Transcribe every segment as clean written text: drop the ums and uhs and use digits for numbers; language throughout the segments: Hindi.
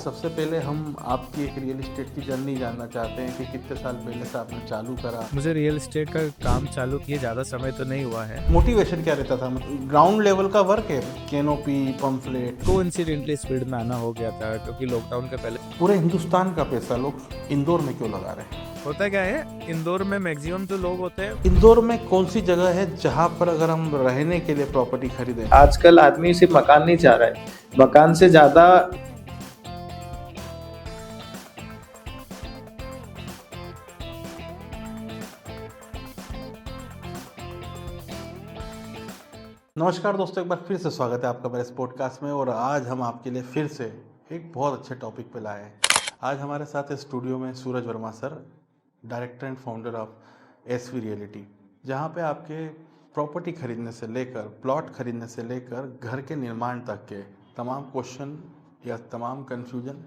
सबसे पहले हम आपकी एक रियल एस्टेट की जर्नी जानना चाहते हैं कि कितने साल पहले से आपने चालू करा। मुझे रियल एस्टेट का काम चालू किए ज़्यादा समय तो नहीं हुआ है। मोटिवेशन क्या रहता था, मतलब ग्राउंड लेवल का वर्क है, कैनोपी, पंफलेट। कोइंसिडेंटली इस फील्ड में आना हो गया था क्योंकि लॉकडाउन के पहले। पूरे हिंदुस्तान का पैसा लोग इंदौर में क्यों लगा रहे हैं? होता क्या है, इंदौर में मैक्सिमम जो लोग होते हैं। इंदौर में कौन सी जगह है जहाँ पर अगर हम रहने के लिए प्रॉपर्टी खरीदें? आजकल आदमी सिर्फ मकान नहीं चाह रहा है, मकान से ज्यादा नमस्कार दोस्तों, एक बार फिर से स्वागत है आपका मेरे इस पॉडकास्ट में। और आज हम आपके लिए फिर से एक बहुत अच्छे टॉपिक पे लाए हैं। आज हमारे साथ स्टूडियो में Suraj Verma sir, director and founder of SV reality, जहाँ पे आपके प्रॉपर्टी खरीदने से लेकर, प्लॉट खरीदने से लेकर घर के निर्माण तक के तमाम क्वेश्चन या तमाम कन्फ्यूजन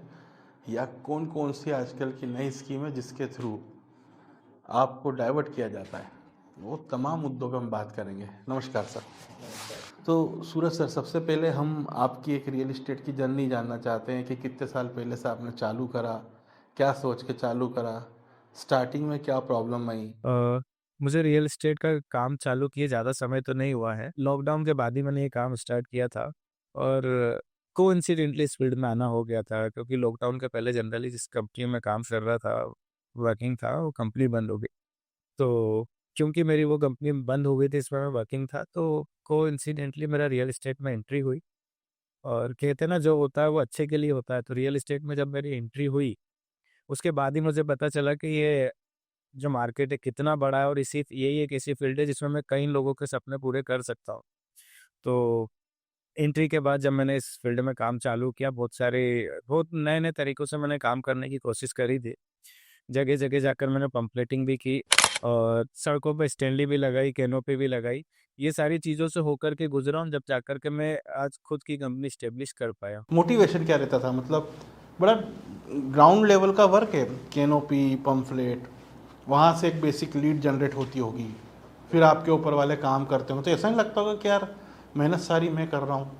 या कौन कौन सी आजकल की नई स्कीम है जिसके थ्रू आपको डाइवर्ट किया जाता है, वो तमाम मुद्दों पर हम बात करेंगे। नमस्कार सर। तो सूरज सर, सबसे पहले हम आपकी एक रियल एस्टेट की जर्नी जानना चाहते हैं कि कितने साल पहले से आपने चालू करा, क्या सोच के चालू करा, स्टार्टिंग में क्या प्रॉब्लम आई? मुझे रियल एस्टेट का काम चालू किए ज़्यादा समय तो नहीं हुआ है। लॉकडाउन के बाद ही मैंने ये काम स्टार्ट किया था और कोइंसिडेंटली इस फील्ड में आना हो गया था क्योंकि लॉकडाउन के पहले जनरली जिस कंपनी में काम कर रहा था, वर्किंग था, वो कंपनी बंद हो गई। तो क्योंकि मेरी वो कंपनी बंद हो गई थी, इसमें मैं वर्किंग था, तो कोइंसिडेंटली मेरा रियल एस्टेट में एंट्री हुई। और कहते हैं ना, जो होता है वो अच्छे के लिए होता है। तो रियल एस्टेट में जब मेरी एंट्री हुई, उसके बाद ही मुझे पता चला कि ये जो मार्केट है कितना बड़ा है और इसी यही एक ऐसी फील्ड है जिसमें मैं कई लोगों के सपने पूरे कर सकता हूँ। तो एंट्री के बाद जब मैंने इस फील्ड में काम चालू किया, बहुत नए नए तरीकों से मैंने काम करने की कोशिश करी थी। जगह जगह जाकर मैंने पंपलेटिंग भी की और सड़कों पर स्टैंडी भी लगाई, कैनोपी भी लगाई। ये सारी चीज़ों से होकर के गुजरा हूँ, जब जाकर के मैं आज खुद की कंपनी स्टेब्लिश कर पाया। मोटिवेशन क्या रहता था, मतलब बड़ा ग्राउंड लेवल का वर्क है, कैनोपी, पंफलेट, वहाँ से एक बेसिक लीड जनरेट होती होगी, फिर आपके ऊपर वाले काम करते होंगे, तो ऐसा नहीं लगता होगा कि यार मेहनत सारी मैं कर रहा हूँ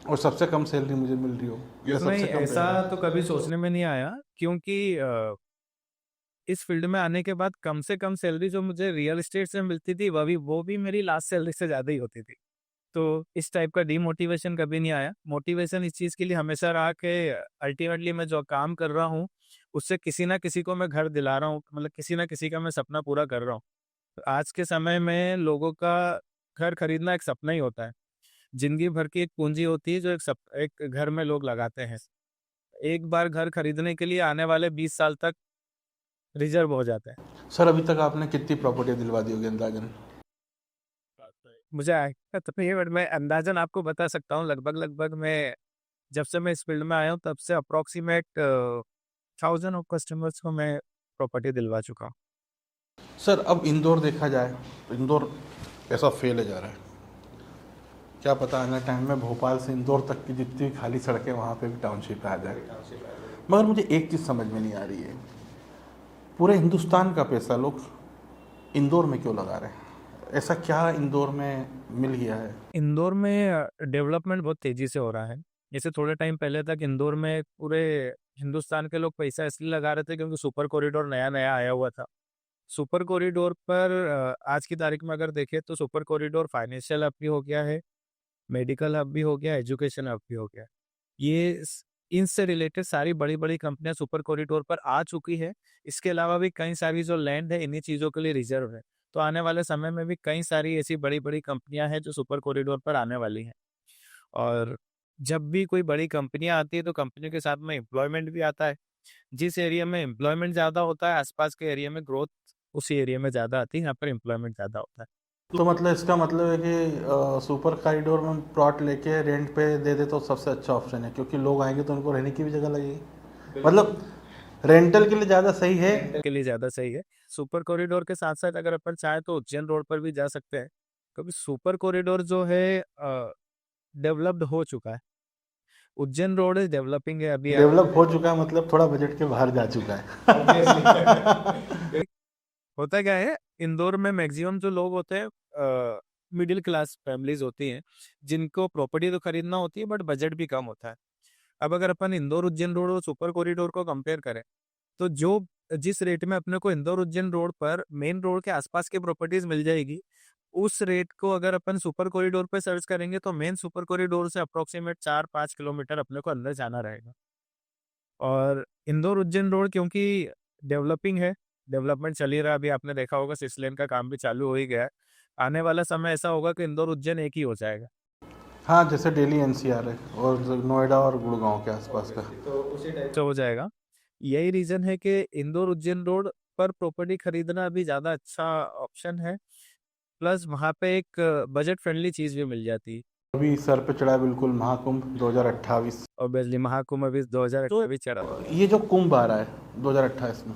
और सबसे कम सैलरी मुझे मिल रही हो या नहीं, सबसे कम ऐसा पैसा? तो कभी सोचने में नहीं आया क्योंकि इस फील्ड में आने के बाद कम से कम सैलरी जो मुझे रियल एस्टेट से मिलती थी, वो भी मेरी लास्ट सैलरी से ज़्यादा ही होती थी। तो इस टाइप का डीमोटिवेशन कभी नहीं आया। मोटिवेशन इस चीज़ के लिए हमेशा रहा कि अल्टीमेटली मैं जो काम कर रहा हूँ, उससे किसी ना किसी को मैं घर दिला रहा हूँ, मतलब किसी ना किसी का मैं सपना पूरा कर रहा हूँ। तो आज के समय में लोगों का घर खरीदना एक सपना ही होता है। ज़िंदगी भर की एक पूँजी होती है जो एक घर में लोग लगाते हैं। एक बार घर खरीदने के लिए आने वाले 20 साल तक रिज़र्व हो जाते हैं। सर, अभी तक आपने कितनी प्रॉपर्टी दिलवा दी होगी अंदाजन? मुझे आइडिया तो नहीं है, बट मैं अंदाज़न आपको बता सकता हूँ। लगभग मैं जब से मैं इस फील्ड में आया हूँ, तब से अप्रॉक्सीमेट 1000 ऑफ कस्टमर्स को मैं प्रॉपर्टी दिलवा चुका हूँ। सर, अब इंदौर देखा जाए तो इंदौर ऐसा फेल जा रहा है, क्या पता आने टाइम में भोपाल से इंदौर तक की जितनी भी खाली सड़कें वहाँ पे भी टाउनशिप आ जाए। मगर मुझे एक चीज़ समझ में नहीं आ रही है, पूरे हिंदुस्तान का पैसा लोग इंदौर में क्यों लगा रहे हैं? ऐसा क्या इंदौर में मिल गया है? इंदौर में डेवलपमेंट बहुत तेज़ी से हो रहा है। जैसे थोड़े टाइम पहले तक इंदौर में पूरे हिंदुस्तान के लोग पैसा इसलिए लगा रहे थे क्योंकि सुपर कॉरिडोर नया-नया आया हुआ था। सुपर कॉरिडोर पर आज की तारीख में अगर देखें तो सुपर कॉरिडोर फाइनेंशियल हब भी हो गया है, मेडिकल हब भी हो गया, एजुकेशन हब भी हो गया। ये स इनसे रिलेटेड सारी बड़ी-बड़ी कंपनियाँ सुपर कॉरिडोर पर आ चुकी है। इसके अलावा भी कई सारी जो लैंड है, इन्हीं चीज़ों के लिए रिज़र्व है। तो आने वाले समय में भी कई सारी ऐसी बड़ी-बड़ी कंपनियाँ हैं जो सुपर कॉरिडोर पर आने वाली हैं। और जब भी कोई बड़ी कंपनियाँ आती है तो कंपनियों के साथ में एम्प्लॉयमेंट भी आता है। जिस एरिया में एम्प्लॉयमेंट ज़्यादा होता है, आस-पास के एरिया में ग्रोथ उसी एरिया में ज़्यादा आती है, यहाँ पर एम्प्लॉयमेंट ज़्यादा होता है। तो मतलब इसका मतलब है कि सुपर कॉरिडोर में प्लॉट लेके रेंट पे दे दे तो सबसे अच्छा ऑप्शन है, क्योंकि लोग आएंगे तो उनको रहने की भी जगह लगेगी। मतलब रेंटल के लिए ज़्यादा सही है। के लिए ज़्यादा सही है। सुपर कॉरिडोर के साथ-साथ अगर अपन चाहें तो उज्जैन रोड पर भी जा सकते हैं। क्योंकि सुपर कॉरिडोर जो है डेवलप्ड हो चुका है। उज्जैन रोड इज़ डेवलपिंग है अभी। डेवलप हो चुका है मतलब थोड़ा बजट के बाहर जा चुका है। होता क्या है, इंदौर में मैक्सिमम जो लोग होते हैं मिडिल क्लास फैमिलीज़ होती हैं, जिनको प्रॉपर्टी तो खरीदना होती है बट बजट भी कम होता है। अब अगर अपन इंदौर उज्जैन रोड और सुपर कॉरिडोर को कंपेयर करें, तो जो जिस रेट में अपने को इंदौर उज्जैन रोड पर मेन रोड के आसपास की प्रॉपर्टीज मिल जाएगी, उस रेट को अगर अपन सुपर कॉरिडोर पे सर्च करेंगे तो मेन सुपर कॉरिडोर से अप्रोक्सीमेट 4-5 किलोमीटर अपने को अंदर जाना रहेगा। और इंदौर उज्जैन रोड क्योंकि डेवलपिंग है, डेवलपमेंट चल ही रहा है, अभी आपने देखा होगा 6 लेन का काम भी चालू हो ही गया है। आने वाला समय ऐसा होगा कि इंदौर उज्जैन एक ही हो जाएगा। हाँ, जैसे दिल्ली एनसीआर है और नोएडा और गुड़गांव के आसपास का। तो उसी टाइप तो हो जाएगा। यही रीजन है कि इंदौर उज्जैन रोड पर प्रॉपर्टी खरीदना अभी ज्यादा अच्छा ऑप्शन है। प्लस वहाँ पे एक बजट फ्रेंडली चीज भी मिल जाती है। अभी सर पे चढ़ा है बिल्कुल महाकुंभ 2028। ऑब्वियसली महाकुंभ अभी 2000 अभी चढ़ा। ये जो कुंभ आ रहा है 2028 में,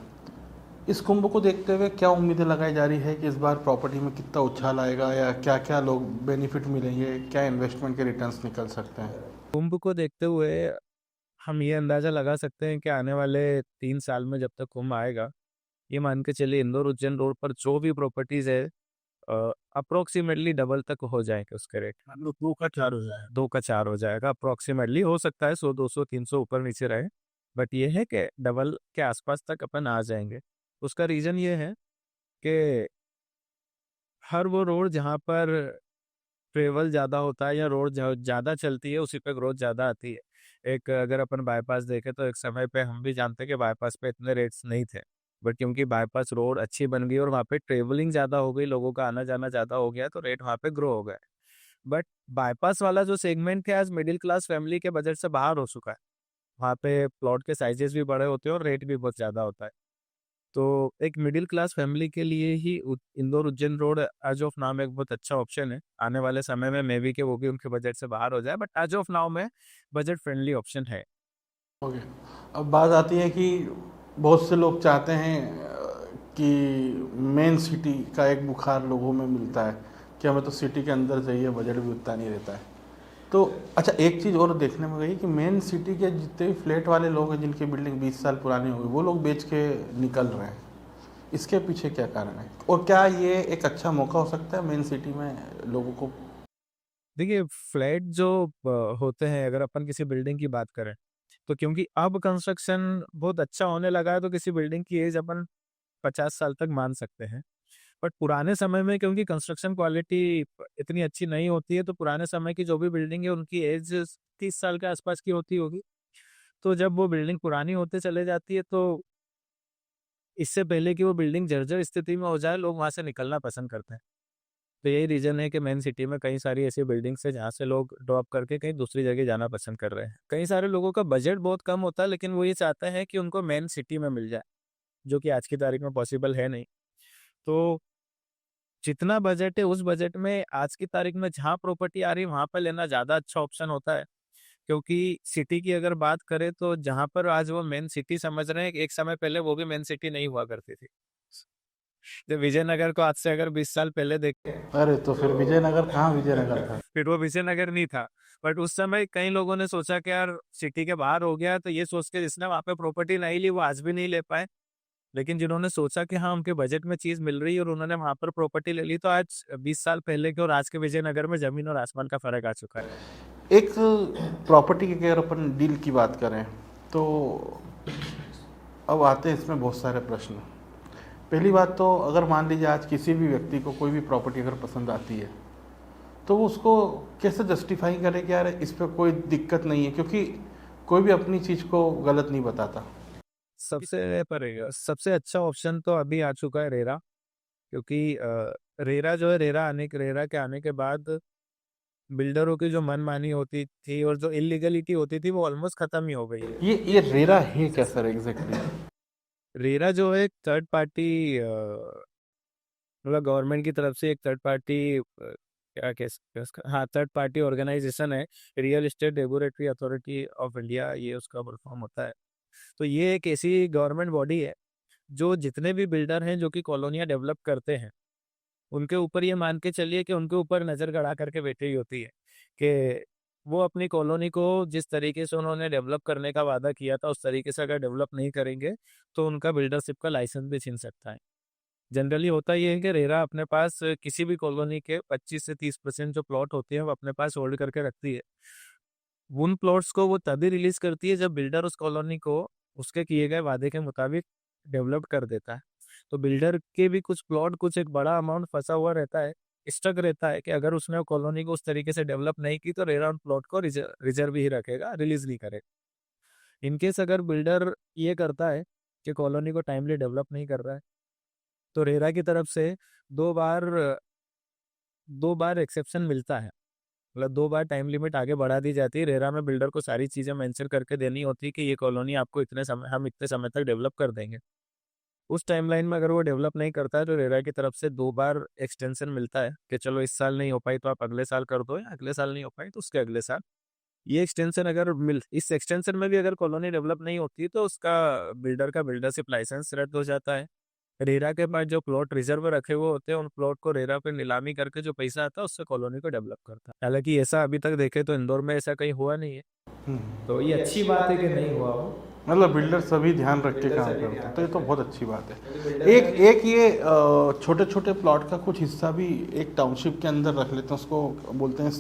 इस कुंभ को देखते हुए क्या उम्मीदें लगाई जा रही है कि इस बार प्रॉपर्टी में कितना उछाल आएगा, या क्या क्या लोग बेनिफिट मिलेंगे, क्या इन्वेस्टमेंट के रिटर्न्स निकल सकते हैं? कुंभ को देखते हुए हम ये अंदाजा लगा सकते हैं कि आने वाले 3 साल में जब तक कुंभ आएगा, ये मान के चलिए इंदौर उज्जैन रोड पर जो भी प्रॉपर्टीज है अप्रोक्सीमेटली डबल तक हो जाएंगे उसके रेट। मतलब 2 का 4 हो जाएगा। 2 का 4 हो जाएगा अप्रोक्सीमेटली, हो सकता है 100-200-300 ऊपर नीचे रहे, बट ये है कि डबल के आसपास तक अपन आ जाएंगे। उसका रीजन ये है कि हर वो रोड जहाँ पर ट्रेवल ज़्यादा होता है या रोड ज़्यादा चलती है उसी पे ग्रोथ ज़्यादा आती है। एक अगर अपन बाईपास देखें तो एक समय पे हम भी जानते हैं कि बाईपास पे इतने रेट्स नहीं थे, बट क्योंकि बाईपास रोड अच्छी बन गई और वहाँ पे ट्रेवलिंग ज़्यादा हो गई, लोगों का आना जाना ज़्यादा हो गया, तो रेट वहाँ पे ग्रो हो गए। बट बाईपास वाला जो सेगमेंट है आज मिडिल क्लास फैमिली के बजट से बाहर हो चुका है। वहाँ पे प्लॉट के साइजेस भी बड़े होते हैं और रेट भी बहुत ज़्यादा होता है। तो एक मिडिल क्लास फैमिली के लिए ही Indore Ujjain road as of now में एक बहुत अच्छा ऑप्शन है। आने वाले समय में मे बी कि वो भी उनके बजट से बाहर हो जाए, बट एज ऑफ नाउ में बजट फ्रेंडली ऑप्शन है। ओके, अब बात आती है कि बहुत से लोग चाहते हैं कि मेन सिटी का एक बुखार लोगों में मिलता है कि हमें तो सिटी के अंदर चाहिए, बजट भी उतना नहीं रहता है। तो अच्छा, एक चीज़ और देखने में गई कि मेन सिटी के जितने भी फ्लैट वाले लोग हैं जिनकी बिल्डिंग 20 साल पुरानी हो गई, वो लोग बेच के निकल रहे हैं। इसके पीछे क्या कारण है, और क्या ये एक अच्छा मौका हो सकता है मेन सिटी में लोगों को? देखिए फ्लैट जो होते हैं, अगर अपन किसी बिल्डिंग की बात करें तो क्योंकि अब कंस्ट्रक्शन बहुत अच्छा होने लगा है तो किसी बिल्डिंग की एज अपन 50 साल तक मान सकते हैं। बट पुराने समय में क्योंकि कंस्ट्रक्शन क्वालिटी इतनी अच्छी नहीं होती है, तो पुराने समय की जो भी बिल्डिंग है उनकी एज 30 साल के आसपास की होती होगी। तो जब वो बिल्डिंग पुरानी होते चले जाती है तो इससे पहले कि वो बिल्डिंग जर्जर स्थिति में हो जाए, लोग वहां से निकलना पसंद करते हैं। तो यही रीजन है कि मेन सिटी में कई सारी ऐसी बिल्डिंग्स है जहाँ से लोग ड्रॉप करके कहीं दूसरी जगह जाना पसंद कर रहे हैं। कई सारे लोगों का बजट बहुत कम होता है, लेकिन वो ये चाहते हैं कि उनको मेन सिटी में मिल जाए, जो कि आज की तारीख में पॉसिबल है नहीं। तो जितना बजट है उस बजट में आज की तारीख में जहाँ प्रॉपर्टी आ रही है वहां पर लेना ज्यादा अच्छा ऑप्शन होता है। क्योंकि सिटी की अगर बात करें तो जहां पर आज वो मेन सिटी समझ रहे हैं, एक समय पहले वो भी मेन सिटी नहीं हुआ करती थी। जब विजयनगर को आज से अगर 20 साल पहले देखें, अरे तो फिर विजयनगर कहाँ विजयनगर था? फिर वो विजयनगर नहीं था। बट उस समय कई लोगों ने सोचा कि यार सिटी के बाहर हो गया, तो ये सोच के जिसने वहां पे प्रॉपर्टी नहीं ली वो आज भी नहीं ले पाए। लेकिन जिन्होंने सोचा कि हाँ उनके बजट में चीज मिल रही है और उन्होंने वहां पर प्रॉपर्टी ले ली, तो आज 20 साल पहले के और आज के विजयनगर में जमीन और आसमान का फर्क आ चुका है। एक प्रॉपर्टी की अगर अपन डील की बात करें तो अब आते हैं इसमें बहुत सारे प्रश्न। पहली बात तो, अगर मान लीजिए आज किसी भी व्यक्ति को कोई भी प्रॉपर्टी अगर पसंद आती है तो वो उसको कैसे जस्टिफाई करे कि यार इस पर कोई दिक्कत नहीं है, क्योंकि कोई भी अपनी चीज़ को गलत नहीं बताता। सबसे अच्छा ऑप्शन तो अभी आ चुका है रेरा। क्योंकि रेरा जो है, रेरा के आने के बाद बिल्डरों की जो मनमानी होती थी और जो इलीगलिटी होती थी वो ऑलमोस्ट खत्म ही हो गई है। ये रेरा है क्या सर एग्जैक्टली? रेरा जो है एक थर्ड पार्टी, मतलब गवर्नमेंट की तरफ से एक थर्ड पार्टी, क्या कह सकते हैं उसका, हाँ थर्ड पार्टी ऑर्गेनाइजेशन है। Real estate regulatory authority of India, ये उसका फुल फॉर्म होता है। तो ये एक ऐसी गवर्नमेंट बॉडी है जो जितने भी बिल्डर हैं जो कि कॉलोनियाँ डेवलप करते हैं, उनके ऊपर ये मान के चलिए कि उनके ऊपर नजर गड़ा करके बैठी हुई होती है कि वो अपनी कॉलोनी को जिस तरीके से उन्होंने डेवलप करने का वादा किया था उस तरीके से अगर डेवलप नहीं करेंगे तो उनका बिल्डरशिप का लाइसेंस भी छीन सकता है। जनरली होता ये है कि रेरा अपने पास किसी भी कॉलोनी के 25 से 30% जो प्लॉट होते हैं वो अपने पास होल्ड करके रखती है। उन प्लॉट्स को वो तभी रिलीज करती है जब बिल्डर उस कॉलोनी को उसके किए गए वादे के मुताबिक डेवलप कर देता है। तो बिल्डर के भी कुछ प्लॉट, कुछ एक बड़ा अमाउंट फंसा हुआ रहता है, स्टक रहता है कि अगर उसने वो कॉलोनी को उस तरीके से डेवलप नहीं की तो रेरा उन प्लॉट को रिजर्व ही रखेगा, रिलीज नहीं करेगा। इनकेस अगर बिल्डर ये करता है कि कॉलोनी को टाइमली डेवलप नहीं कर रहा है, तो रेरा की तरफ से दो बार दो बार एक्सेप्शन मिलता है। मतलब 2 बार टाइम लिमिट आगे बढ़ा दी जाती है। रेरा में बिल्डर को सारी चीज़ें मेंशन करके देनी होती है कि ये कॉलोनी आपको इतने समय तक डेवलप कर देंगे। उस टाइमलाइन में अगर वो डेवलप नहीं करता है तो रेरा की तरफ से 2 बार एक्सटेंशन मिलता है कि चलो इस साल नहीं हो पाई तो आप अगले साल कर दो, या अगले साल नहीं हो पाई तो उसके अगले साल। ये एक्सटेंशन अगर मिल इस एक्सटेंशन में भी अगर कॉलोनी डेवलप नहीं होती तो उसका बिल्डर का बिल्डरशिप लाइसेंस रद्द हो जाता है। रेरा के पास जो प्लॉट रिजर्व रखे हुए होते हैं उन प्लॉट को रेरा पे नीलामी करके जो पैसा आता है उससे कॉलोनी को डेवलप करता है। हालांकि ऐसा अभी तक देखे तो इंदौर में ऐसा कहीं हुआ नहीं है, तो ये अच्छी बात है कि नहीं हुआ हो। मतलब बिल्डर सभी ध्यान रख के काम करते हैं, तो ये तो बहुत अच्छी बात है। एक एक ये छोटे छोटे प्लॉट का कुछ हिस्सा भी एक टाउनशिप के अंदर रख लेते हैं, उसको बोलते हैं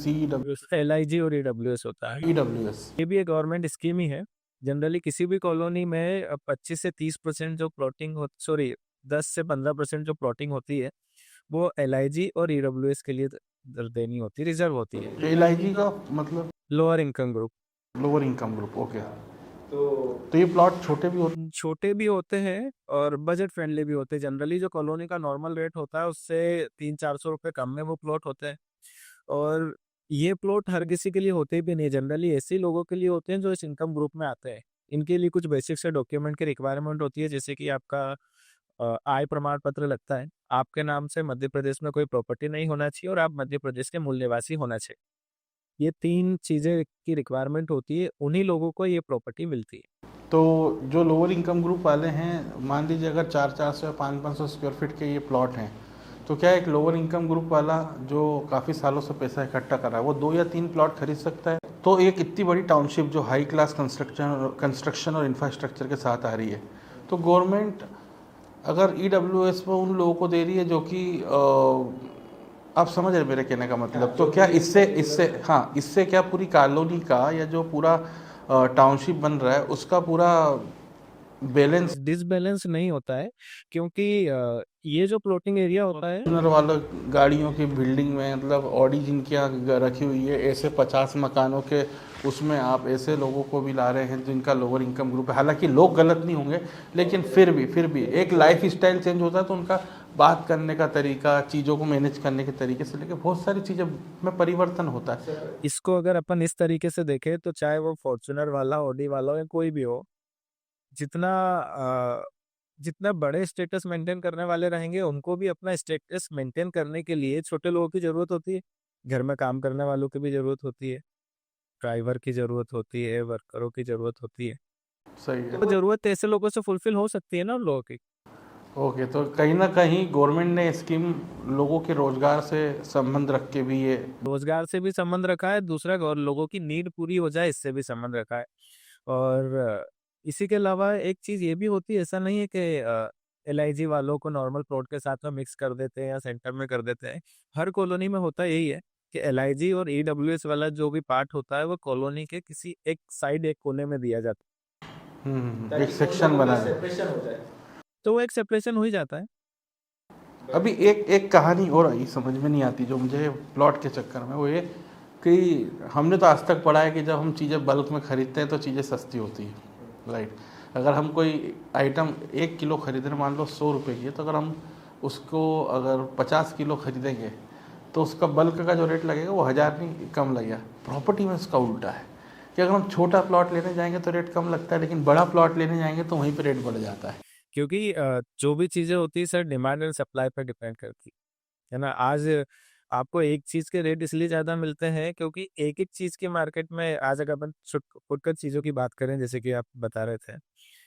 LIG और EWS होता है। EWS। ये भी एक गवर्नमेंट स्कीम ही है। जनरली किसी भी कॉलोनी में 25 से 30% जो प्लॉटिंग हो, सॉरी 10 से 15% जो प्लॉटिंग होती है वो LIG और EWS के लिए देनी होती है, रिजर्व होती है। LIG का मतलब lower income group. Lower income group, okay. तो ये प्लॉट छोटे भी होते छोटे भी होते हैं और बजट फ्रेंडली भी होते हैं। जनरली जो कॉलोनी का नॉर्मल रेट होता है उससे 300-400 रुपये कम में वो प्लॉट होते हैं। और ये प्लॉट हर किसी के लिए होते भी नहीं, जनरली ऐसे लोगों के लिए होते हैं जो इस इनकम ग्रुप में आते हैं। इनके लिए कुछ बेसिक से डॉक्यूमेंट की रिक्वायरमेंट होती है, जैसे कि आपका आय प्रमाण पत्र लगता है, आपके नाम से मध्य प्रदेश में कोई प्रॉपर्टी नहीं होना चाहिए और आप मध्य प्रदेश के मूल निवासी होना चाहिए। ये 3 चीज़ें की रिक्वायरमेंट होती है, उन्हीं लोगों को ये प्रॉपर्टी मिलती है। तो जो लोअर इनकम ग्रुप वाले हैं, मान लीजिए अगर 400 या 500 स्क्वायर फीट के ये प्लॉट हैं, तो क्या एक लोअर इनकम ग्रुप वाला जो काफ़ी सालों से पैसा इकट्ठा कर रहा है वो 2 या 3 प्लॉट खरीद सकता है? तो एक इतनी बड़ी टाउनशिप जो हाई क्लास कंस्ट्रक्शन और इंफ्रास्ट्रक्चर के साथ आ रही है, तो गवर्नमेंट अगर EWS में उन लोगों को दे रही है जो कि आप समझ रहे मेरे कहने का मतलब, तो क्या इससे इससे हाँ, इससे क्या पूरी कॉलोनी का या जो पूरा टाउनशिप बन रहा है उसका पूरा बैलेंस डिसबैलेंस नहीं होता है, क्योंकि ये जो प्लॉटिंग एरिया होता है ओनर वालों गाड़ियों की बिल्डिंग में, मतलब ऑडी जिनकी यहाँ रखी हुई है, ऐसे 50 मकानों के उसमें आप ऐसे लोगों को भी ला रहे हैं जिनका लोअर इनकम ग्रुप है। हालांकि लोग गलत नहीं होंगे, लेकिन फिर भी एक लाइफ स्टाइल चेंज होता है तो उनका बात करने का तरीका, चीज़ों को मैनेज करने के तरीके से लेकर बहुत सारी चीज़ें में परिवर्तन होता है। इसको अगर अपन इस तरीके से देखें तो चाहे वो फॉर्च्यूनर वाला, ऑडी वाला हो या कोई भी हो, जितना जितना बड़े स्टेटस मेंटेन करने वाले रहेंगे उनको भी अपना स्टेटस मेंटेन करने के लिए छोटे लोगों की जरूरत होती है। घर में काम करने वालों की भी जरूरत होती है, ड्राइवर की जरूरत होती है, वर्करों की जरूरत होती है। सही तो है। जरूरत ऐसे लोगों से फुलफिल हो सकती है ना उन लोगों की। ओके, तो कहीं ना कहीं गवर्नमेंट ने स्कीम लोगों के रोजगार से संबंध रख के भी ये रोजगार से भी संबंध रखा है, दूसरा और लोगों की नीड पूरी हो जाए इससे भी संबंध रखा है। और इसी के अलावा एक चीज ये भी होती है, ऐसा नहीं है कि LIG वालों को नॉर्मल प्लॉट के साथ में मिक्स कर देते हैं या सेंटर में कर देते हैं। हर कॉलोनी में होता यही है कि LIG और EWS वाला जो भी पार्ट होता है वो कॉलोनी के किसी एक साइड, एक कोने में दिया जाता है, एक सेक्शन बना है। सेपरेशन हो जाए। तो वो एक सेपरेशन हो ही जाता है। अभी एक एक कहानी और आई समझ में नहीं आती जो मुझे प्लॉट के चक्कर में, वो ये कि हमने तो आज तक पढ़ा है कि जब हम चीज़ें बल्क में खरीदते हैं तो चीज़ें सस्ती होती हैं, राइट। अगर हम कोई आइटम 1 किलो खरीद रहे, मान लो 100 रुपये की है, तो अगर हम उसको अगर 50 किलो खरीदेंगे तो उसका बल्क का जो रेट लगेगा वो 1000 नहीं कम लगेगा। प्रॉपर्टी में उसका उल्टा है कि अगर हम छोटा प्लॉट लेने जाएंगे तो रेट कम लगता है, लेकिन बड़ा प्लॉट लेने जाएंगे तो वहीं पर रेट बढ़ जाता है। क्योंकि जो भी चीजें होती है सर डिमांड एंड सप्लाई पर डिपेंड करती है ना। आज आपको एक चीज के रेट इसलिए ज्यादा मिलते हैं क्योंकि एक एक चीज के मार्केट में, आज अगर अपन फुटकर चीजों की बात करें जैसे कि आप बता रहे थे,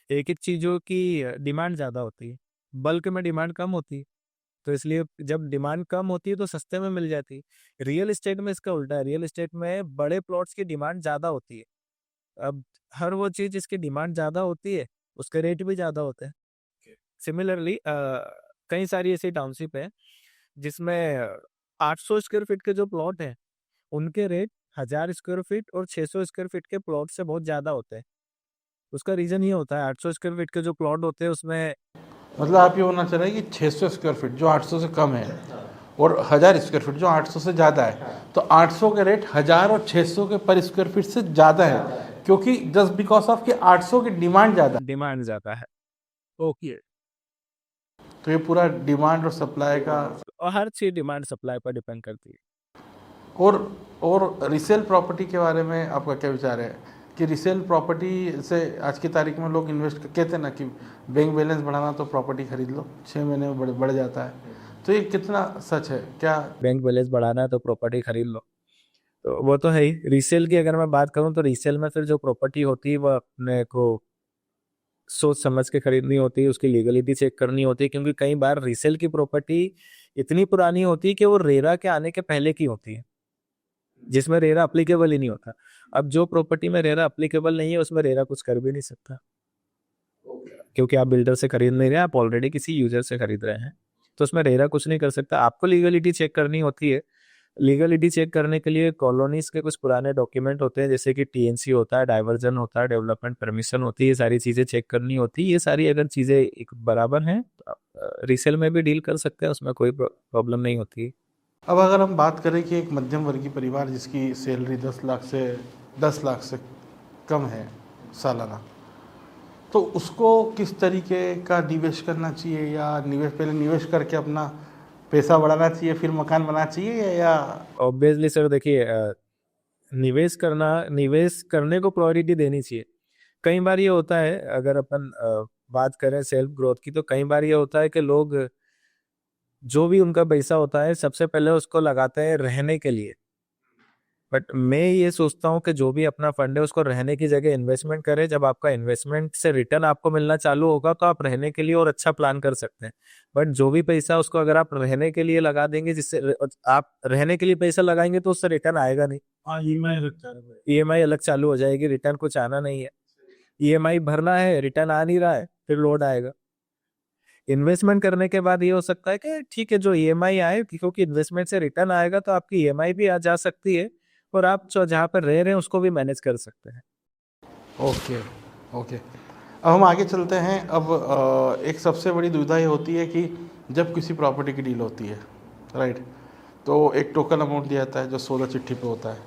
एक एक चीजों की डिमांड ज्यादा होती है, बल्क में डिमांड कम होती है। तो इसलिए जब डिमांड कम होती है तो सस्ते में मिल जाती है। रियल एस्टेट में इसका उल्टा है, रियल एस्टेट में बड़े प्लॉट्स की डिमांड ज्यादा होती है। अब हर वो चीज जिसकी डिमांड ज्यादा होती है उसके रेट भी ज्यादा होते हैं। सिमिलरली कई सारी ऐसी टाउनशिप है जिसमें 800 स्क्वायर फीट के जो प्लॉट हैं उनके रेट 1000 स्क्वायर फीट और 600 स्क्वायर फीट के प्लॉट से बहुत ज़्यादा होते हैं। उसका रीज़न ये होता है 800 स्क्वायर फीट के जो प्लॉट होते हैं उसमें मतलब आप ये होना चाह रहे हैं कि 600 स्क्वायर फीट जो 800 से कम है और 1000 स्क्वायर फीट जो 800 से ज़्यादा है, तो 800 के रेट 1000 और 600 के पर स्क्वायर फीट से ज़्यादा है, क्योंकि जस्ट बिकॉज ऑफ कि 800 की डिमांड ज़्यादा है। डिमांड ज़्यादा है। ओके। तो ये पूरा डिमांड और सप्लाई का और हर चीज़ डिमांड सप्लाई पर डिपेंड करती है। और रिसेल प्रॉपर्टी के बारे में आपका क्या विचार है कि रिसेल प्रॉपर्टी से आज की तारीख में लोग इन्वेस्ट कहते हैं ना कि बैंक बैलेंस बढ़ाना तो प्रॉपर्टी खरीद लो, 6 महीने में बढ़ जाता है, तो ये कितना सच है? क्या बैंक बैलेंस बढ़ाना है तो प्रॉपर्टी खरीद लो, तो वो तो है ही। रीसेल की अगर मैं बात करूं तो रीसेल में फिर जो प्रॉपर्टी होती है वो अपने को सोच समझ के खरीदनी होती है, उसकी लीगलिटी चेक करनी होती है, क्योंकि कई बार रीसेल की प्रॉपर्टी इतनी पुरानी होती है कि वो रेरा के आने के पहले की होती है, जिसमें रेरा अप्लीकेबल ही नहीं होता। अब जो प्रॉपर्टी में रेरा अप्लीकेबल नहीं है उसमें रेरा कुछ कर भी नहीं सकता, क्योंकि आप बिल्डर से खरीद नहीं रहे, आप ऑलरेडी किसी यूजर से खरीद रहे हैं, तो उसमें रेरा कुछ नहीं कर सकता। आपको लीगलिटी चेक करनी होती है। लीगलिटी चेक करने के लिए कॉलोनीज के कुछ पुराने डॉक्यूमेंट होते हैं, जैसे कि टीएनसी होता है, डाइवर्जन होता है, डेवलपमेंट परमिशन होती है, ये सारी चीज़ें चेक करनी होती है। ये सारी अगर चीज़ें एक बराबर हैं तो आप रीसेल में भी डील कर सकते हैं, उसमें कोई प्रॉब्लम नहीं होती। अब अगर हम बात करें कि एक मध्यम वर्गीय परिवार जिसकी सैलरी 10 लाख से कम है सालाना, तो उसको किस तरीके का निवेश करना चाहिए, या पहले निवेश करके अपना पैसा बढ़ाना चाहिए फिर मकान बनाना चाहिए, या ऑब्वियसली सर देखिए, निवेश करने को प्रायोरिटी देनी चाहिए। कई बार ये होता है, अगर अपन बात करें सेल्फ ग्रोथ की, तो कई बार ये होता है कि लोग जो भी उनका पैसा होता है सबसे पहले उसको लगाते हैं रहने के लिए। बट मैं ये सोचता हूँ कि जो भी अपना फंड है उसको रहने की जगह इन्वेस्टमेंट करें। जब आपका इन्वेस्टमेंट से रिटर्न आपको मिलना चालू होगा तो आप रहने के लिए और अच्छा प्लान कर सकते हैं। बट जो भी पैसा उसको अगर आप रहने के लिए लगा देंगे, जिससे आप रहने के लिए पैसा लगाएंगे तो उससे रिटर्न आएगा नहीं। हाँ, ईएमआई अलग चालू हो जाएगी, रिटर्न कुछ आना नहीं है। ईएमआई भरना है, रिटर्न आ नहीं रहा है, फिर लोड आएगा। इन्वेस्टमेंट करने के बाद ये हो सकता है कि ठीक है जो ईएमआई आए, क्योंकि इन्वेस्टमेंट से रिटर्न आएगा तो आपकी ईएमआई भी आ जा सकती है और आप जहाँ पर रह रहे हैं उसको भी मैनेज कर सकते हैं। Okay okay. अब हम आगे चलते हैं। अब एक सबसे बड़ी दुविधा ये होती है कि जब किसी प्रॉपर्टी की डील होती है, राइट, तो एक टोकन अमाउंट दिया जाता है जो 16 चिट्ठी पे होता है,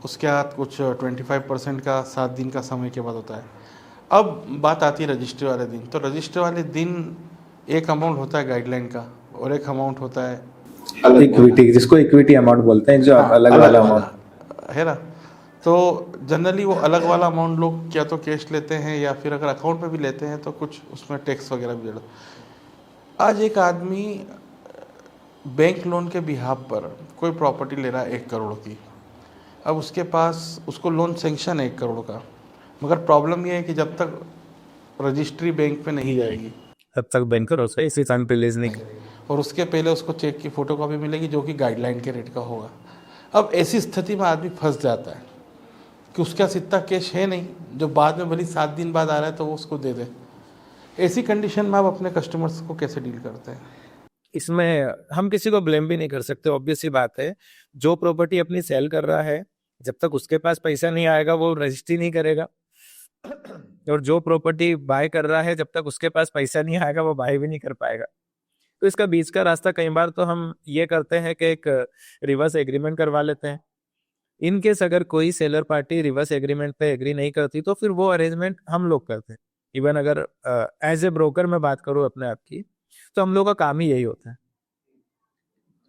उसके बाद कुछ 25% का 7 दिन का समय के बाद होता है। अब बात आती है रजिस्ट्री वाले दिन, तो रजिस्ट्री वाले दिन एक अमाउंट होता है गाइडलाइन का और एक अमाउंट होता है इक्विटी, जिसको इक्विटी अमाउंट बोलते हैं, जो अलग वाला अमाउंट है ना। तो जनरली वो अलग वाला अमाउंट लोग क्या तो कैश लेते हैं, या फिर अगर अकाउंट में भी लेते हैं तो कुछ उसमें टैक्स वगैरह भी जोड़ो। आज एक आदमी बैंक लोन के बिहाफ पर कोई प्रॉपर्टी ले रहा है 1 करोड़ की, अब उसके पास उसको लोन सेंक्शन है 1 करोड़ का, मगर प्रॉब्लम ये है कि जब तक रजिस्ट्री बैंक पे नहीं जाएगी तब तक बैंकर उसे इसी टाइम पे रिलीज नहीं करेगा। और उसके पहले उसको चेक की फोटोकॉपी मिलेगी जो कि गाइडलाइन के रेट का होगा। अब ऐसी स्थिति में आदमी फंस जाता है कि उसके पास इतना कैश है नहीं जो बाद में भले 7 दिन बाद आ रहा है तो वो उसको दे दे। ऐसी कंडीशन में आप अपने कस्टमर्स को कैसे डील करते हैं? इसमें हम किसी को ब्लेम भी नहीं कर सकते, ऑब्वियस सी बात है। जो प्रॉपर्टी अपनी सेल कर रहा है जब तक उसके पास पैसा नहीं आएगा वो रजिस्ट्री नहीं करेगा, और जो प्रॉपर्टी बाय कर रहा है जब तक उसके पास पैसा नहीं आएगा वो बाय भी नहीं कर पाएगा। तो इसका बीच का रास्ता कई बार तो हम ये करते हैं कि एक रिवर्स एग्रीमेंट करवा लेते हैं। इन केस अगर कोई सेलर पार्टी रिवर्स एग्रीमेंट पे एग्री नहीं करती तो फिर वो अरेंजमेंट हम लोग करते हैं। इवन अगर एज ए ब्रोकर मैं बात करूं अपने आप की, तो हम लोग का काम ही यही होता है,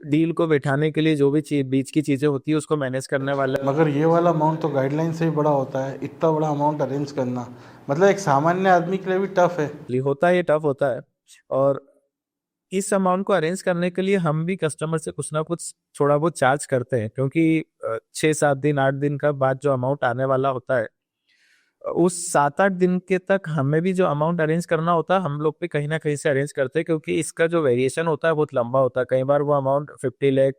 डील को बैठाने के लिए जो भी बीच की चीजें होती है उसको मैनेज करने वाला। मगर ये वाला अमाउंट तो गाइडलाइन से ही बड़ा होता है, इतना बड़ा अमाउंट अरेंज करना मतलब एक सामान्य आदमी के लिए भी टफ है। होता है, ये टफ होता है। और इस अमाउंट को अरेंज करने के लिए हम भी कस्टमर से कुछ ना कुछ थोड़ा बहुत चार्ज करते हैं, क्योंकि 6-7 दिन 8 दिन का बाद जो अमाउंट आने वाला होता है, उस 7-8 दिन के तक हमें भी जो अमाउंट अरेंज करना होता है हम लोग भी कहीं ना कहीं से अरेंज करते हैं, क्योंकि इसका जो वेरिएशन होता है बहुत लंबा होता है। कई बार वो अमाउंट 50 लाख,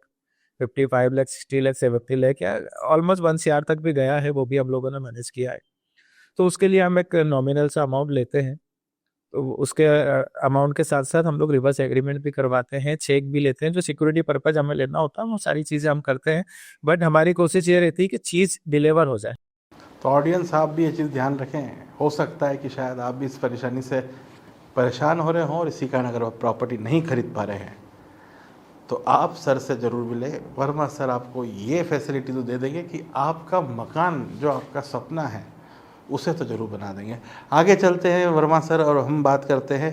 55 लाख, 60 लाख, 70 लाख या ऑलमोस्ट 1 CR तक भी गया है, वो भी हम लोगों ने मैनेज किया है। तो उसके लिए हम एक नॉमिनल सा अमाउंट लेते हैं तो उसके अमाउंट के साथ साथ हम लोग रिवर्स एग्रीमेंट भी करवाते हैं, चेक भी लेते हैं, जो सिक्योरिटी पर्पज हमें लेना होता है वो सारी चीज़ें हम करते हैं। बट हमारी कोशिश ये रहती है कि चीज़ डिलीवर हो जाए। तो ऑडियंस आप भी ये चीज़ ध्यान रखें, हो सकता है कि शायद आप भी इस परेशानी से परेशान हो रहे हों और इसी कारण अगर आप प्रॉपर्टी नहीं खरीद पा रहे हैं तो आप सर से ज़रूर मिले। वर्मा सर आपको ये फैसिलिटी तो दे देंगे कि आपका मकान जो आपका सपना है उसे तो ज़रूर बना देंगे। आगे चलते हैं वर्मा सर और हम बात करते हैं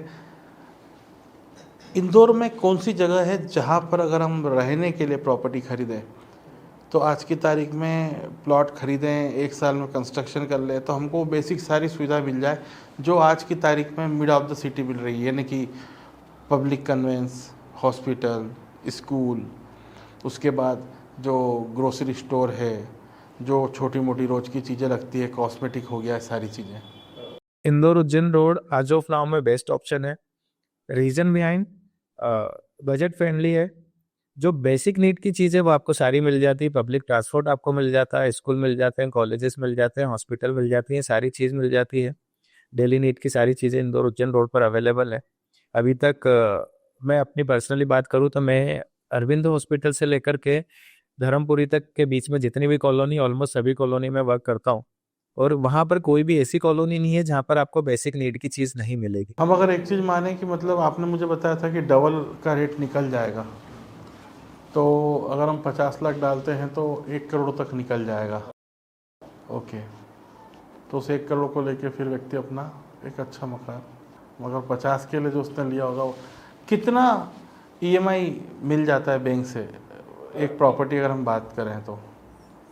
इंदौर में कौन सी जगह है जहाँ पर अगर हम रहने के लिए प्रॉपर्टी खरीदें तो आज की तारीख में प्लॉट खरीदें, एक साल में कंस्ट्रक्शन कर ले तो हमको बेसिक सारी सुविधा मिल जाए जो आज की तारीख में मिड ऑफ द सिटी मिल रही है, यानी कि पब्लिक कन्वेंस, हॉस्पिटल, स्कूल, उसके बाद जो ग्रोसरी स्टोर है, जो छोटी मोटी रोज की चीज़ें लगती है, कॉस्मेटिक हो गया, सारी चीज़ें। इंदौर उज्जैन रोड आज ऑफ नाउ में बेस्ट ऑप्शन है। रीजन बिहाइंड बजट फ्रेंडली है। जो बेसिक नीड की चीज़ें वो आपको सारी मिल जाती है। पब्लिक ट्रांसपोर्ट आपको मिल जाता है, स्कूल मिल जाते हैं, कॉलेजेस मिल जाते हैं, हॉस्पिटल मिल जाती हैं, सारी चीज़ मिल जाती है। डेली नीड की सारी चीज़ें इंदौर उज्जैन रोड पर अवेलेबल है। अभी तक मैं अपनी पर्सनली बात करूँ तो मैं अरविंद हॉस्पिटल से लेकर के धर्मपुरी तक के बीच में जितनी भी कॉलोनी, ऑलमोस्ट सभी कॉलोनी में वर्क करता हूँ और वहाँ पर कोई भी ऐसी कॉलोनी नहीं है जहाँ पर आपको बेसिक नीड की चीज़ नहीं मिलेगी। हम अगर एक चीज़ माने कि मतलब आपने मुझे बताया था कि डबल का रेट निकल जाएगा, तो अगर हम 50 लाख डालते हैं तो 1 करोड़ तक निकल जाएगा। ओके, तो उस 1 करोड़ को लेके फिर व्यक्ति अपना एक अच्छा मकान, मगर 50 के लिए जो उसने लिया होगा कितना ईएमआई मिल जाता है बैंक से एक प्रॉपर्टी अगर हम बात करें तो?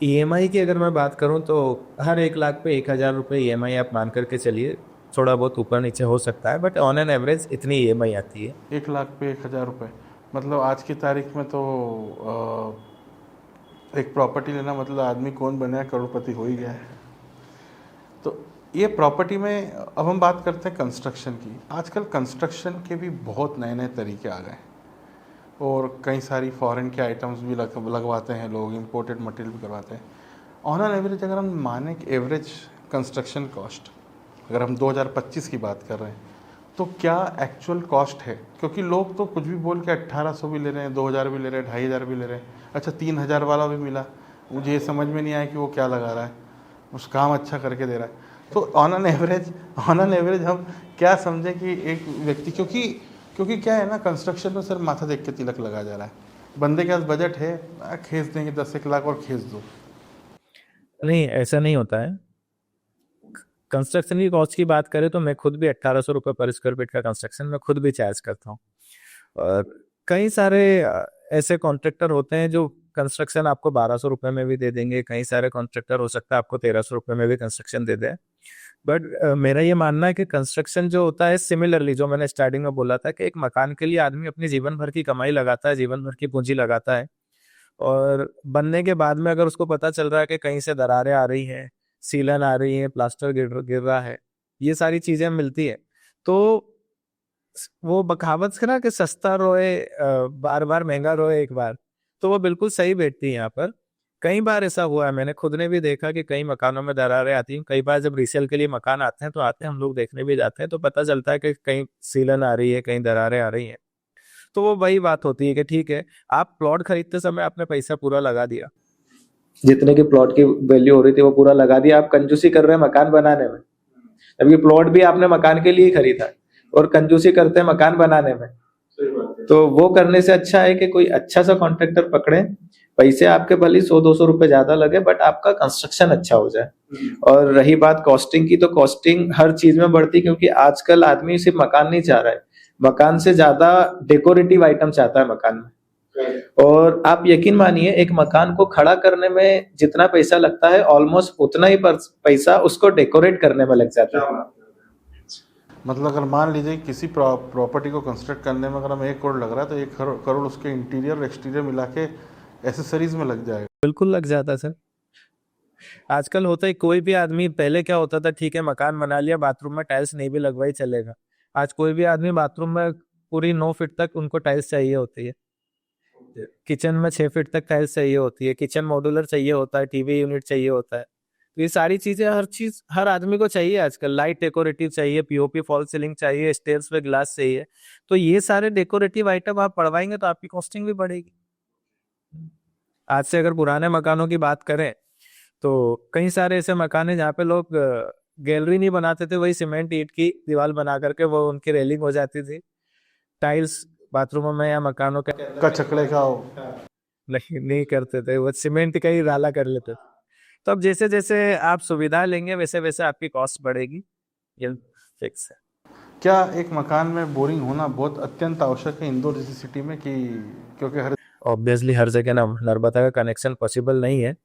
ईएमआई की अगर मैं बात करूं तो हर 1 लाख पे 1,000 रुपये ईएमआई आप मान करके चलिए। थोड़ा बहुत ऊपर नीचे हो सकता है बट ऑन एन एवरेज इतनी ईएमआई आती है। 1 लाख पे 1,000 रुपये, मतलब आज की तारीख में तो एक प्रॉपर्टी लेना मतलब आदमी कौन बने करोड़पति हो ही गया है। तो ये प्रॉपर्टी में अब हम बात करते हैं कंस्ट्रक्शन की। आजकल कंस्ट्रक्शन के भी बहुत नए नए तरीके आ गए और कई सारी फॉरेन के आइटम्स भी लगवाते हैं लोग, इंपोर्टेड मटेरियल भी करवाते हैं। ऑन एन एवरेज अगर हम माने कि एवरेज कंस्ट्रक्शन कॉस्ट अगर हम 2025 की बात कर रहे हैं तो क्या एक्चुअल कॉस्ट है? क्योंकि लोग तो कुछ भी बोल के 1800 भी ले रहे हैं, 2000 भी ले रहे हैं, 2500 भी ले रहे हैं। अच्छा, 3000 वाला भी मिला, मुझे ये समझ में नहीं आया कि वो क्या लगा रहा है, उस काम अच्छा करके दे रहा है। तो ऑन एन एवरेज हम क्या समझें कि एक व्यक्ति, क्योंकि क्या है ना, कंस्ट्रक्शन में सिर्फ माथा देख के तिलक लगा जा रहा है। बंदे के पास बजट है, खींच देंगे 10-1 लाख और खींच दो। नहीं, ऐसा नहीं होता है। कंस्ट्रक्शन की कॉस्ट की बात करें तो मैं खुद भी 1,800 रुपये पर स्क्वायर फीट का कंस्ट्रक्शन मैं खुद भी चार्ज करता हूँ। और कई सारे ऐसे कॉन्ट्रैक्टर होते हैं जो कंस्ट्रक्शन आपको 1,200 रुपये में भी दे देंगे। कई सारे कॉन्ट्रैक्टर हो सकता है आपको 1,300 रुपये में भी कंस्ट्रक्शन दे दे। बट मेरा ये मानना है कि कंस्ट्रक्शन जो होता है, सिमिलरली जो मैंने स्टार्टिंग में बोला था कि एक मकान के लिए आदमी अपनी जीवन भर की कमाई लगाता है, जीवन भर की पूंजी लगाता है। और बनने के बाद में अगर उसको पता चल रहा है कि कहीं से दरारें आ रही हैं, सीलन आ रही है, प्लास्टर गिर गिर रहा है, ये सारी चीजें मिलती है, तो वो बकहावत से ना कि सस्ता रोए बार बार महंगा रोए एक बार, तो वो बिल्कुल सही बैठती है यहाँ पर। कई बार ऐसा हुआ है, मैंने खुद ने भी देखा कि कई मकानों में दरारें आती हैं। कई बार जब रीसेल के लिए मकान आते हैं तो आते हैं, हम लोग देखने भी जाते हैं, तो पता चलता है कि कहीं सीलन आ रही है, कहीं दरारें आ रही हैं। तो वो वही बात होती है कि ठीक है, आप प्लॉट खरीदते समय आपने पैसा पूरा लगा दिया, जितने की प्लॉट की वैल्यू हो रही थी वो पूरा लगा दिया, आप कंजूसी कर रहे हैं मकान बनाने में। जबकि प्लॉट भी आपने मकान के लिए ही खरीदा और कंजूसी करते हैं मकान बनाने में। तो वो करने से अच्छा है कि कोई अच्छा सा कॉन्ट्रैक्टर पकड़े, पैसे आपके भले 100-200 रुपए ज्यादा लगे बट आपका कंस्ट्रक्शन अच्छा हो जाए। और रही बात कॉस्टिंग की, तो कॉस्टिंग हर चीज में बढ़ती, क्योंकि आजकल आदमी सिर्फ मकान नहीं चाह रहा है, मकान से ज्यादा डेकोरेटिव आइटम चाहता है मकान में। और आप यकीन मानिए, एक मकान को खड़ा करने में जितना पैसा लगता है ऑलमोस्ट उतना ही पैसा उसको डेकोरेट करने में लग जाता है। मतलब अगर मान लीजिए किसी प्रॉपर्टी को कंस्ट्रक्ट करने में अगर हम 1 करोड़ लग रहा है तो 1 करोड़ उसके इंटीरियर और एक्सटीरियर मिला के एसेसरीज में लग जाएगा। बिल्कुल लग जाता है सर। आजकल होता है, कोई भी आदमी, पहले क्या होता था, ठीक है मकान बना लिया, बाथरूम में टाइल्स नहीं भी लगवाई चलेगा। आज कोई भी आदमी बाथरूम में पूरी 9 फीट तक उनको टाइल्स चाहिए होती है, किचन में 6 फीट तक टाइल्स चाहिए होती है, किचन मॉड्यूलर चाहिए होता है, टीवी यूनिट चाहिए होता है। तो ये सारी चीजें, हर चीज हर आदमी को चाहिए आजकल। लाइट डेकोरेटिव चाहिए, पीओपी फॉल सीलिंग चाहिए, स्टेयर्स पे ग्लास चाहिए। तो ये सारे डेकोरेटिव आइटम आप पड़वाएंगे तो आपकी कॉस्टिंग भी बढ़ेगी। आज से अगर पुराने मकानों की बात करें तो कई सारे ऐसे मकान है जहाँ पे लोग गैलरी नहीं बनाते थे, वही सीमेंट ईंट की दीवार बना करके वो उनकी रेलिंग हो जाती थी। टाइल्स बाथरूमों में या मकानों के का चकड़े का हो। नहीं करते थे, वो सीमेंट का ही राला कर लेते थे। तो अब जैसे जैसे आप सुविधा लेंगे वैसे वैसे आपकी कॉस्ट बढ़ेगी, ये फिक्स है। क्या एक मकान में बोरिंग होना बहुत अत्यंत आवश्यक है इंदौर जैसी सिटी में, कि क्योंकि हर ऑब्वियसली हर जगह ना नर्मदा का कनेक्शन पॉसिबल नहीं है,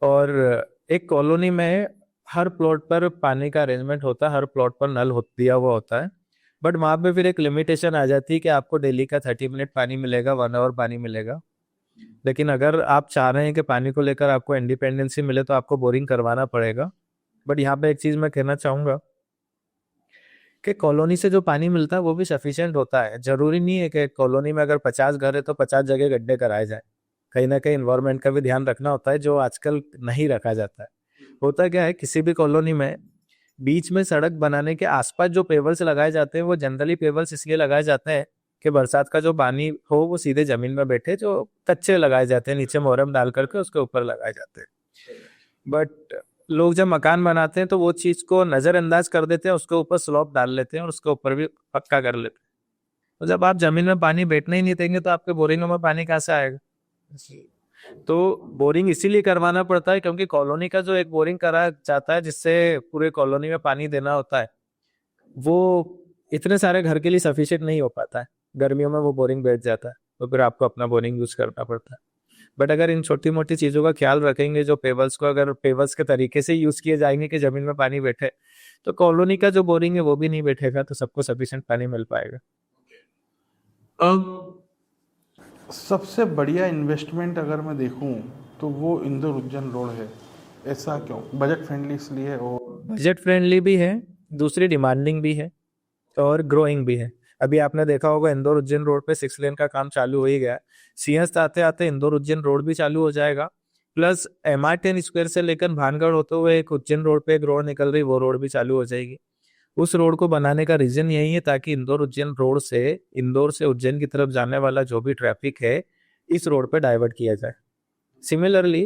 और एक कॉलोनी में हर प्लॉट पर पानी का अरेंजमेंट होता है, हर प्लॉट पर नल दिया हुआ होता है। बट वहाँ पे फिर एक लिमिटेशन आ जाती है कि आपको डेली का 30 मिनट पानी मिलेगा, 1 आवर पानी मिलेगा। लेकिन अगर आप चाह रहे हैं कि पानी को लेकर आपको इंडिपेंडेंसी मिले तो आपको बोरिंग करवाना पड़ेगा। बट यहाँ पे एक चीज मैं कहना चाहूंगा कि कॉलोनी से जो पानी मिलता है वो भी सफिशिएंट होता है। जरूरी नहीं है कि कॉलोनी में अगर 50 घर है तो 50 जगह गड्ढे कराए जाए। कहीं ना कहीं इन्वायरमेंट का भी ध्यान रखना होता है, जो आजकल नहीं रखा जाता है। होता क्या है, किसी भी कॉलोनी में बीच में सड़क बनाने के आसपास जो पेवर्स लगाए जाते हैं वो जनरली पेवर्स इसलिए लगाए जाते हैं कि बरसात का जो पानी हो वो सीधे जमीन में बैठे। जो कच्चे लगाए जाते हैं नीचे मोरम डाल करके उसके ऊपर लगाए जाते हैं। बट लोग जब मकान बनाते हैं तो वो चीज को नजरअंदाज कर देते हैं, उसके ऊपर स्लॉप डाल लेते हैं और उसके ऊपर भी पक्का कर लेते हैं। तो जब आप जमीन में पानी बैठने ही नहीं देंगे तो आपके बोरिंगों में पानी कहाँ से आएगा? तो बोरिंग इसीलिए करवाना पड़ता है क्योंकि कॉलोनी का जो एक बोरिंग करा जाता है जिससे पूरे कॉलोनी में पानी देना होता है, वो इतने सारे घर के लिए सफिशिएंट नहीं हो पाता है। गर्मियों में वो बोरिंग बैठ जाता है तो फिर आपको अपना बोरिंग यूज करना पड़ता है। बट अगर इन छोटी मोटी चीजों का ख्याल रखेंगे, जो पेवर्स को अगर पेवर्स के तरीके से यूज किए जाएंगे कि जमीन में पानी बैठे, तो कॉलोनी का जो बोरिंग है वो भी नहीं बैठेगा, तो सबको सफिशिएंट पानी मिल पाएगा। अब सबसे बढ़िया इन्वेस्टमेंट अगर मैं देखूं तो वो इंदौर उज्जैन रोड है। ऐसा क्यों? बजट फ्रेंडली इसलिए है और बजट फ्रेंडली भी है, दूसरी डिमांडिंग भी है और ग्रोइंग भी है। अभी आपने देखा होगा इंदौर उज्जैन रोड पे 6 लेन का काम चालू हो ही गया है। सिंहस्थ आते आते इंदौर उज्जैन रोड भी चालू हो जाएगा। प्लस MR10 स्क्वायर से लेकर भानगढ़ होते हुए एक उज्जैन रोड पे एक रोड निकल रही, वो रोड भी चालू हो जाएगी। उस रोड को बनाने का रीजन यही है ताकि इंदौर उज्जैन रोड से इंदौर से उज्जैन की तरफ जाने वाला जो भी ट्रैफिक है इस रोड पे डाइवर्ट किया जाए। सिमिलरली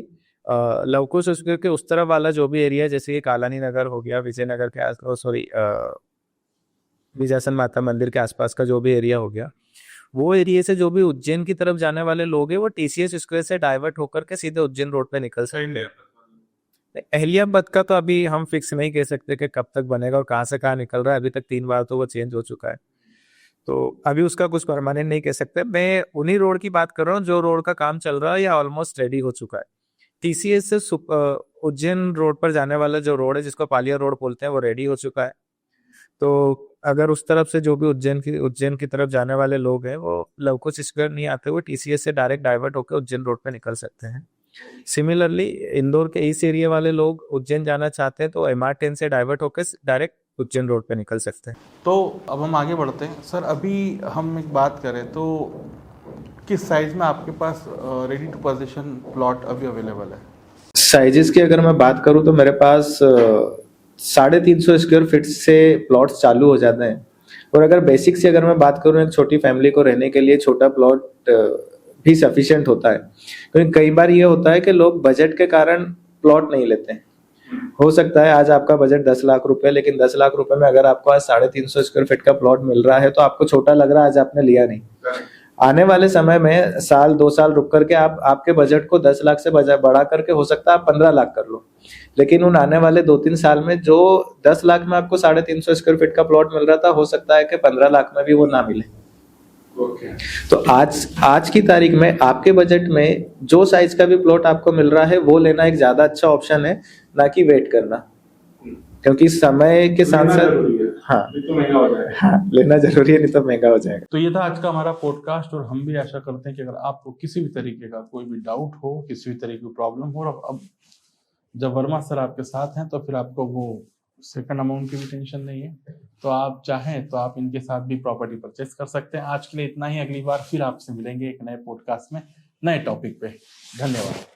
लवकुश स्क्वायर के उस तरफ वाला जो भी एरिया है, जैसे कि कालानी नगर हो गया, विजयनगर के आस सॉरी विजयसन माता मंदिर के आसपास का जो भी एरिया हो गया, वो एरिया से जो भी उज्जैन की तरफ जाने वाले लोग हैं वो TCS स्क्वायर से डाइवर्ट होकर के सीधे उज्जैन रोड पे निकल सकते हैं। अहलियाबाद का तो अभी हम फिक्स नहीं कह सकते कि कब तक बनेगा और कहाँ से कहाँ निकल रहा है। अभी तक 3 बार तो वो चेंज हो चुका है, तो अभी उसका कुछ परमानेंट नहीं कह सकते। मैं उन्हीं रोड की बात कर रहा हूँ जो रोड का काम चल रहा है या ऑलमोस्ट रेडी हो चुका है। TCS से उज्जैन रोड पर जाने वाला जो रोड है जिसको पालिया रोड बोलते हैं वो रेडी हो चुका है। तो अगर उस तरफ से जो भी उज्जैन की तरफ जाने वाले लोग हैं वो लवकुश स्क्वायर नहीं आते हुए TCS से डायरेक्ट डाइवर्ट होकर उज्जैन रोड पे निकल सकते हैं। सिमिलरली इंदौर के इस एरिया वाले लोग उज्जैन जाना चाहते हैं तो MR10 से डाइवर्ट होकर डायरेक्ट उज्जैन रोड पे निकल सकते हैं। तो अब हम आगे बढ़ते हैं। सर अभी हम एक बात करें तो किस साइज में आपके पास रेडी टू पोजीशन प्लॉट अभी अवेलेबल है? साइजेस की अगर मैं बात करूं तो मेरे पास 350 स्क्वायर फीट से प्लॉट्स चालू हो जाते हैं। और अगर बेसिक से अगर मैं बात करूं, एक छोटी फैमिली को रहने के लिए छोटा प्लॉट भी सफिशिएंट होता है। क्योंकि कई बार ये होता है कि लोग बजट के कारण प्लॉट नहीं लेते हैं। हो सकता है आज आपका बजट 10 लाख रुपए, लेकिन 10 लाख रुपए में अगर आपको आज 350 स्क्वायर फीट का प्लॉट मिल रहा है तो आपको छोटा लग रहा है, आज आपने लिया नहीं। आने वाले समय में 1-2 साल रुक करके आपके बजट को 10 लाख से बढ़ा करके हो सकता है आप 15 लाख कर लो। लेकिन उन आने वाले 2-3 साल में जो 10 लाख में आपको 350 स्क्वायर फीट का प्लॉट मिल रहा था, हो सकता है कि 15 लाख में भी वो ना मिले। तो आज की तारीख में आपके बजट में जो साइज का भी प्लॉट आपको मिल रहा है वो लेना एक ज्यादा अच्छा ऑप्शन है, ना कि वेट करना। क्योंकि समय के साथ साथ हाँ लेना जरूरी है, नहीं तो महंगा हो जाएगा। तो ये था आज का हमारा पॉडकास्ट, और हम भी आशा करते हैं कि अगर आपको किसी भी तरीके का कोई भी डाउट हो, किसी भी तरीके की प्रॉब्लम हो, और अब जब वर्मा सर आपके साथ हैं तो फिर आपको वो सेकंड अमाउंट की भी टेंशन नहीं है। तो आप चाहें तो आप इनके साथ भी प्रॉपर्टी परचेस कर सकते हैं। आज के लिए इतना ही, अगली बार फिर आपसे मिलेंगे एक नए पॉडकास्ट में नए टॉपिक पे। धन्यवाद।